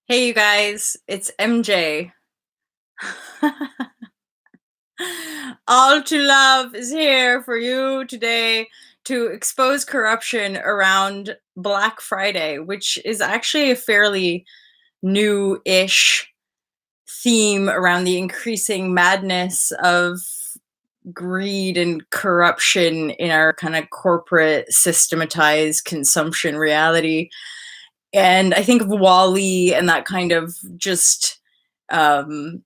Hey, you guys, it's MJ. All to Love is here for you today to expose corruption around Black Friday, which is actually a fairly new ish theme around the increasing madness of greed and corruption in our kind of corporate systematized consumption reality. And I think of Wally and that kind of just um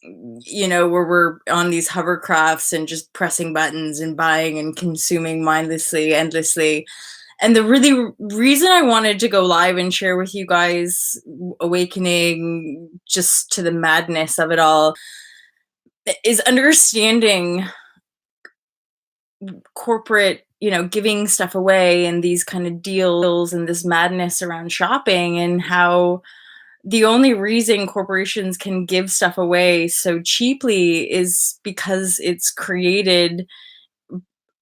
where we're on these hovercrafts and just pressing buttons and buying and consuming mindlessly, endlessly. And the really reason I wanted to go live and share with you guys awakening just to the madness of it all is understanding corporate, giving stuff away and these kind of deals and this madness around shopping, and how the only reason corporations can give stuff away so cheaply is because it's created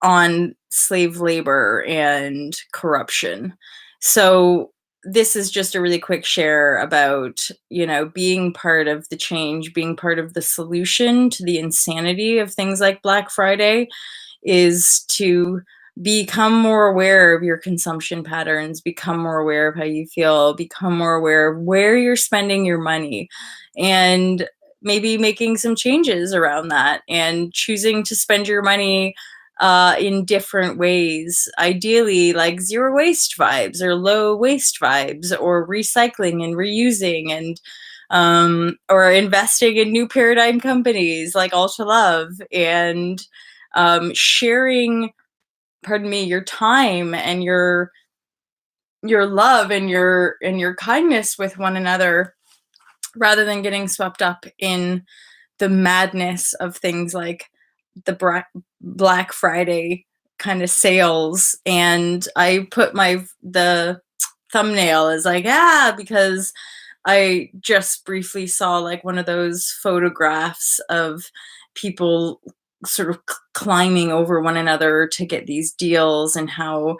on slave labor and corruption. So this is just a really quick share about, being part of the change, being part of the solution to the insanity of things like Black Friday is to become more aware of your consumption patterns, become more aware of how you feel, become more aware of where you're spending your money, and maybe making some changes around that and choosing to spend your money in different ways. Ideally, like zero waste vibes or low waste vibes, or recycling and reusing, and or investing in new paradigm companies like All to Love, and sharing, pardon me, your time and your love and your kindness with one another, rather than getting swept up in the madness of things like the Black Friday kind of sales. And I put the thumbnail as like, because I just briefly saw like one of those photographs of people sort of climbing over one another to get these deals, and how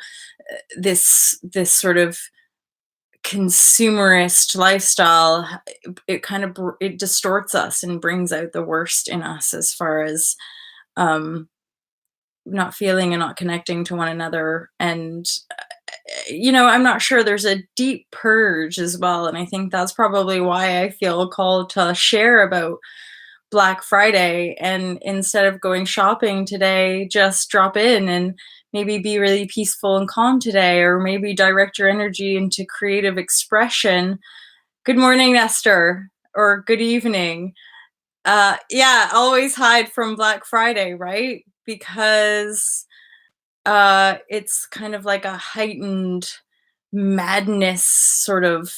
this sort of consumerist lifestyle, it kind of it distorts us and brings out the worst in us, as far as um not feeling and not connecting to one another. And I'm not sure, there's a deep purge as well, and I think that's probably why I feel called to share about Black Friday. And instead of going shopping today, just drop in and maybe be really peaceful and calm today, or maybe direct your energy into creative expression. Good morning, Nestor, or good evening. Yeah, always hide from Black Friday, right? Because it's kind of like a heightened madness sort of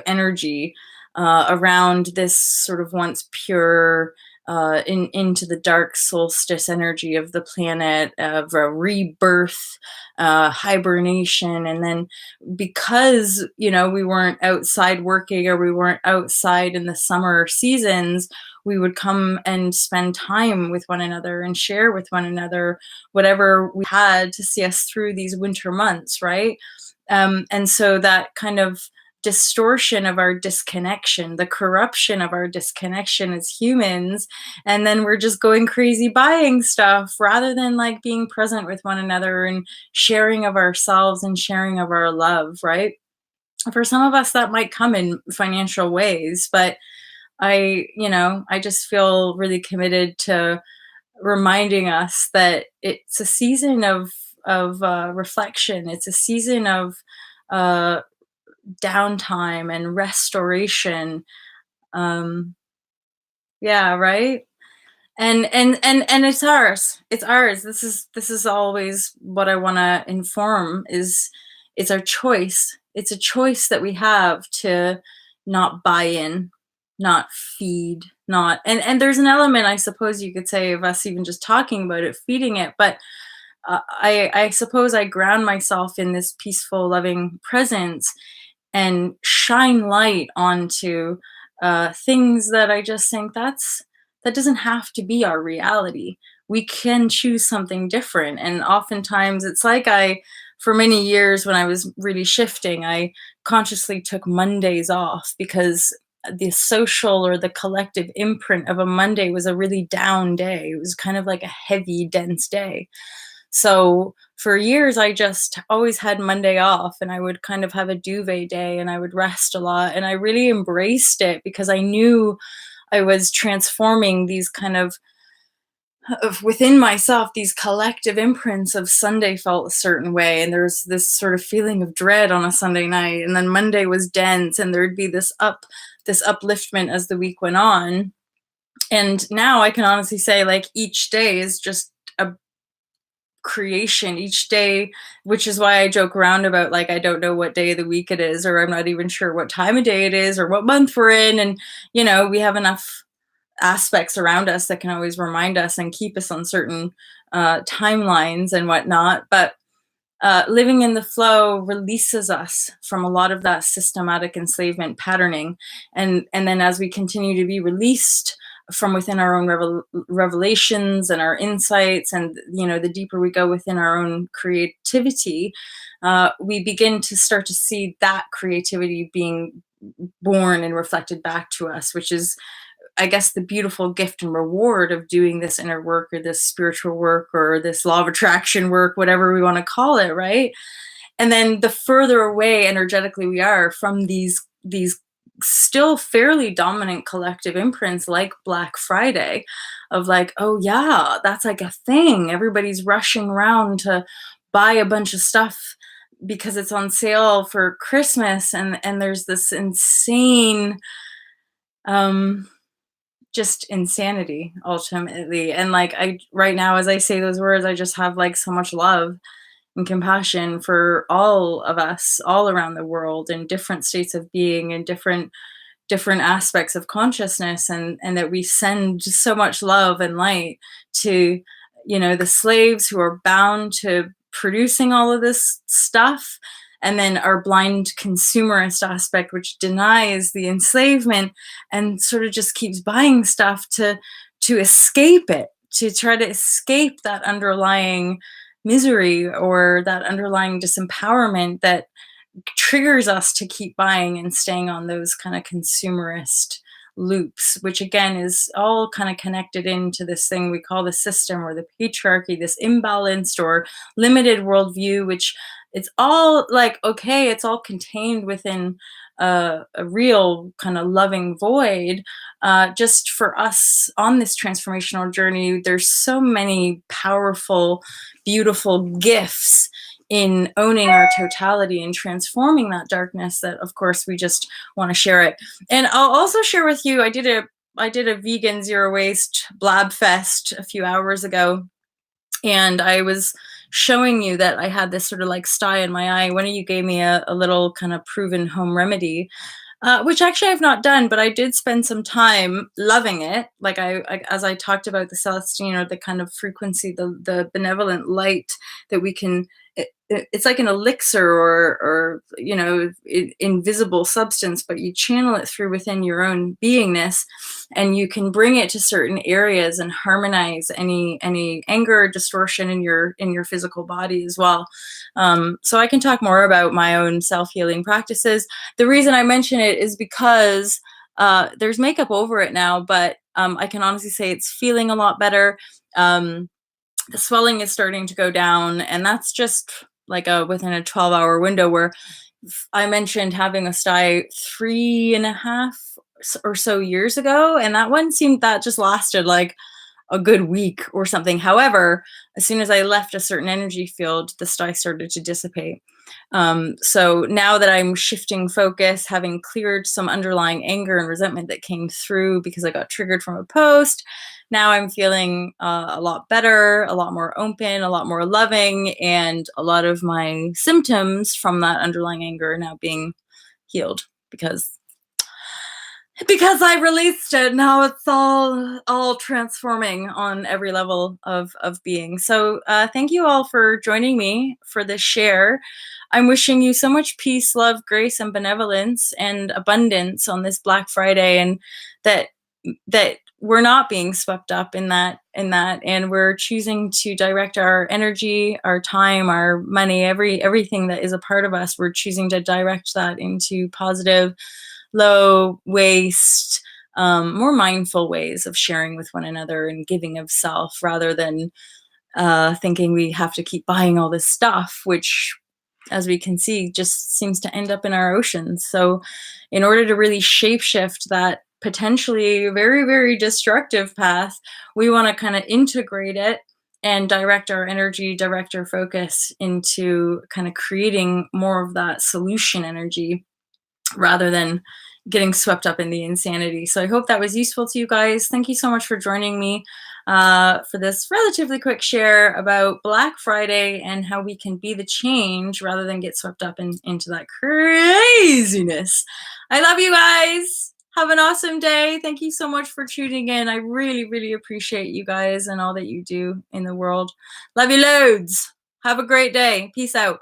energy around this sort of once pure into the dark solstice energy of the planet, of a rebirth, hibernation. And then, because we weren't outside working, or we weren't outside in the summer seasons, we would come and spend time with one another and share with one another whatever we had to see us through these winter months, right? And so that kind of distortion of our disconnection, the corruption of our disconnection as humans, and then we're just going crazy buying stuff rather than like being present with one another and sharing of ourselves and sharing of our love, right? For some of us, that might come in financial ways, but I just feel really committed to reminding us that it's a season of reflection. It's a season of uh, downtime and restoration. Um, yeah, right. And it's ours. It's ours. This is always what I want to inform. Is it's our choice. It's a choice that we have to not buy in, not feed, not and there's an element, I suppose you could say, of us even just talking about it, feeding it. But I suppose I ground myself in this peaceful, loving presence and shine light onto things that I just think that doesn't have to be our reality. We can choose something different, and oftentimes it's like I for many years when I was really shifting, I consciously took Mondays off because the social or the collective imprint of a Monday was a really down day. It was kind of like a heavy, dense day. So for years, I just always had Monday off, and I would kind of have a duvet day and I would rest a lot. And I really embraced it because I knew I was transforming these kind of within myself, these collective imprints of Sunday felt a certain way. And there's this sort of feeling of dread on a Sunday night. And then Monday was dense, and there'd be this upliftment as the week went on. And now I can honestly say, like, each day is just a creation each day, which is why I joke around about, like, I don't know what day of the week it is, or I'm not even sure what time of day it is, or what month we're in. And, we have enough aspects around us that can always remind us and keep us on certain timelines and whatnot. But living in the flow releases us from a lot of that systematic enslavement patterning, and then as we continue to be released from within our own revelations and our insights, and the deeper we go within our own creativity, we begin to start to see that creativity being born and reflected back to us, which is, I guess, the beautiful gift and reward of doing this inner work, or this spiritual work, or this law of attraction work, whatever we want to call it, right? And then the further away energetically we are from these still fairly dominant collective imprints, like Black Friday, of like, oh yeah, that's like a thing. Everybody's rushing around to buy a bunch of stuff because it's on sale for Christmas, and there's this insane just insanity ultimately. And like, I right now, as I say those words, I just have like so much love and compassion for all of us all around the world, in different states of being and different aspects of consciousness, and that we send just so much love and light to the slaves who are bound to producing all of this stuff, and then our blind consumerist aspect, which denies the enslavement and sort of just keeps buying stuff to escape it, to try to escape that underlying misery or that underlying disempowerment that triggers us to keep buying and staying on those kind of consumerist loops, which again is all kind of connected into this thing we call the system, or the patriarchy, this imbalanced or limited worldview, which it's all like, okay, it's all contained within a real kind of loving void. Just for us on this transformational journey, there's so many powerful, beautiful gifts in owning our totality and transforming that darkness, that of course we just want to share it. And I'll also share with you, I did a vegan zero waste blab fest a few hours ago, and I was showing you that I had this sort of like sty in my eye. One of you gave me a little kind of proven home remedy, which actually I've not done, but I did spend some time loving it. Like, as I talked about the Celestine, or the kind of frequency, the benevolent light that we can. It's like an elixir, or invisible substance, but you channel it through within your own beingness, and you can bring it to certain areas and harmonize any anger or distortion in your physical body as well. So I can talk more about my own self-healing practices. The reason I mention it is because there's makeup over it now, but I can honestly say it's feeling a lot better. The swelling is starting to go down, and that's just like within a 12-hour window, where I mentioned having a sty 3.5 or so years ago, and that just lasted like a good week or something. However, as soon as I left a certain energy field, the sty started to dissipate. So now that I'm shifting focus, having cleared some underlying anger and resentment that came through because I got triggered from a post, now I'm feeling a lot better, a lot more open, a lot more loving, and a lot of my symptoms from that underlying anger are now being healed because I released it. Now it's all transforming on every level of being. So thank you all for joining me for this share. I'm wishing you so much peace, love, grace, and benevolence and abundance on this Black Friday, and that we're not being swept up in that, and we're choosing to direct our energy, our time, our money, everything that is a part of us, we're choosing to direct that into positive, low waste, more mindful ways of sharing with one another and giving of self, rather than thinking we have to keep buying all this stuff, which, as we can see, just seems to end up in our oceans. So, in order to really shapeshift that potentially very, very destructive path, we want to kind of integrate it and direct our energy, direct our focus into kind of creating more of that solution energy, rather than getting swept up in the insanity. So I hope that was useful to you guys. Thank you so much for joining me for this relatively quick share about Black Friday and how we can be the change rather than get swept up into that craziness. I love you guys. Have an awesome day. Thank you so much for tuning in. I really, really appreciate you guys and all that you do in the world. Love you loads. Have a great day. Peace out.